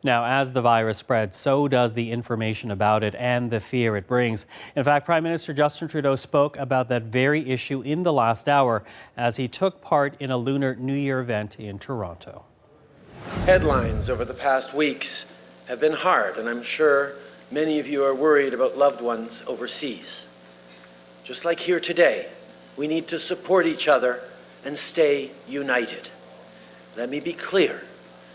Now, as the virus spreads, so does the information about it and the fear it brings. In fact, Prime Minister Justin Trudeau spoke about that very issue in the last hour as he took part in a Lunar New Year event in Toronto. Headlines over the past weeks have been hard, and I'm sure many of you are worried about loved ones overseas. Just like here today, we need to support each other and stay united. Let me be clear.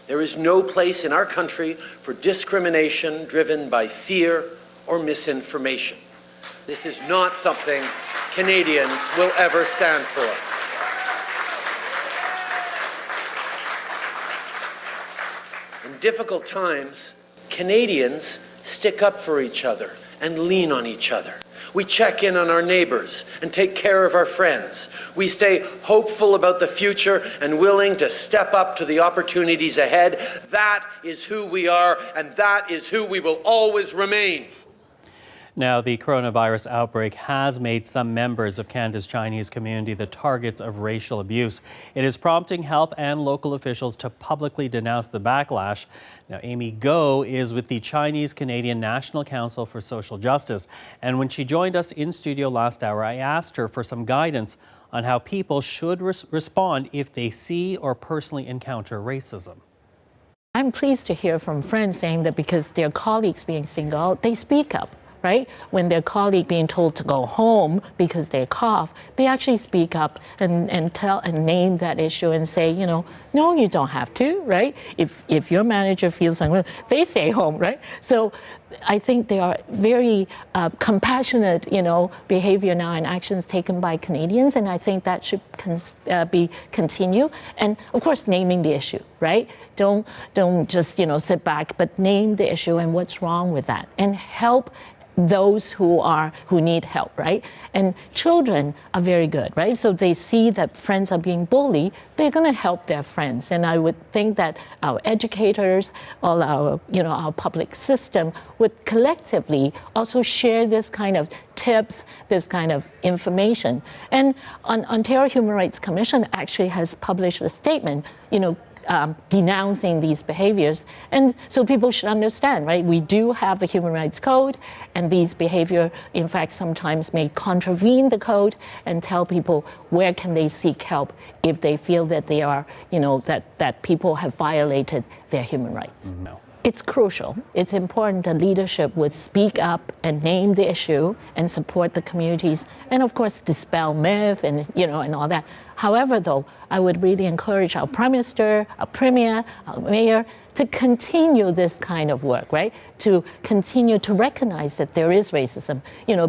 There is no place in our country for discrimination driven by fear or misinformation. This is not something Canadians will ever stand for. In difficult times, Canadians stick up for each other and lean on each other. We check in on our neighbors and take care of our friends. We stay hopeful about the future and willing to step up to the opportunities ahead. That is who we are, and that is who we will always remain. Now, the coronavirus outbreak has made some members of Canada's Chinese community the targets of racial abuse. It is prompting health and local officials to publicly denounce the backlash. Now, Amy Go is with the Chinese-Canadian National Council for Social Justice. And when she joined us in studio last hour, I asked her for some guidance on how people should respond if they see or personally encounter racism. I'm pleased to hear from friends saying that because their colleagues being singled out, they speak up. Right? When their colleague being told to go home because they cough, they actually speak up and name that issue and say, you know, no, you don't have to, right? If your manager feels like, they stay home, right? So I think there are very compassionate, behavior now and actions taken by Canadians, and I think that should be continued. And of course, naming the issue, right? Don't just sit back, but name the issue and what's wrong with that, and help those who need help, right? And children are very good, right? So they see that friends are being bullied, they're going to help their friends. And I would think that our educators, all our public system would collectively also share this kind of tips, this kind of information. And Ontario Human Rights Commission actually has published a statement, denouncing these behaviors. And so people should understand, right? We do have the Human Rights Code, and these behavior, in fact, sometimes may contravene the code, and tell people where can they seek help if they feel that they are, that people have violated their human rights. No. It's crucial. It's important that leadership would speak up and name the issue and support the communities, and of course dispel myth and and all that. However, though, I would really encourage our Prime Minister, our Premier, our Mayor to continue this kind of work, right? To continue to recognize that there is racism,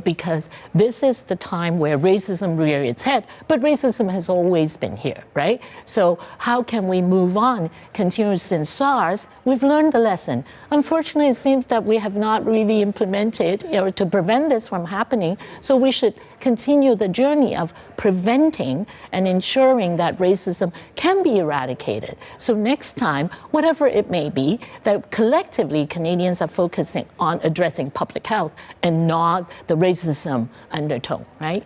because this is the time where racism rears its head, but racism has always been here, right? So how can we move on? Continue since SARS, we've learned the lesson. Unfortunately, it seems that we have not really implemented to prevent this from happening. So we should continue the journey of preventing and ensuring that racism can be eradicated. So next time, whatever it may be, that collectively Canadians are focusing on addressing public health and not the racism undertone, right?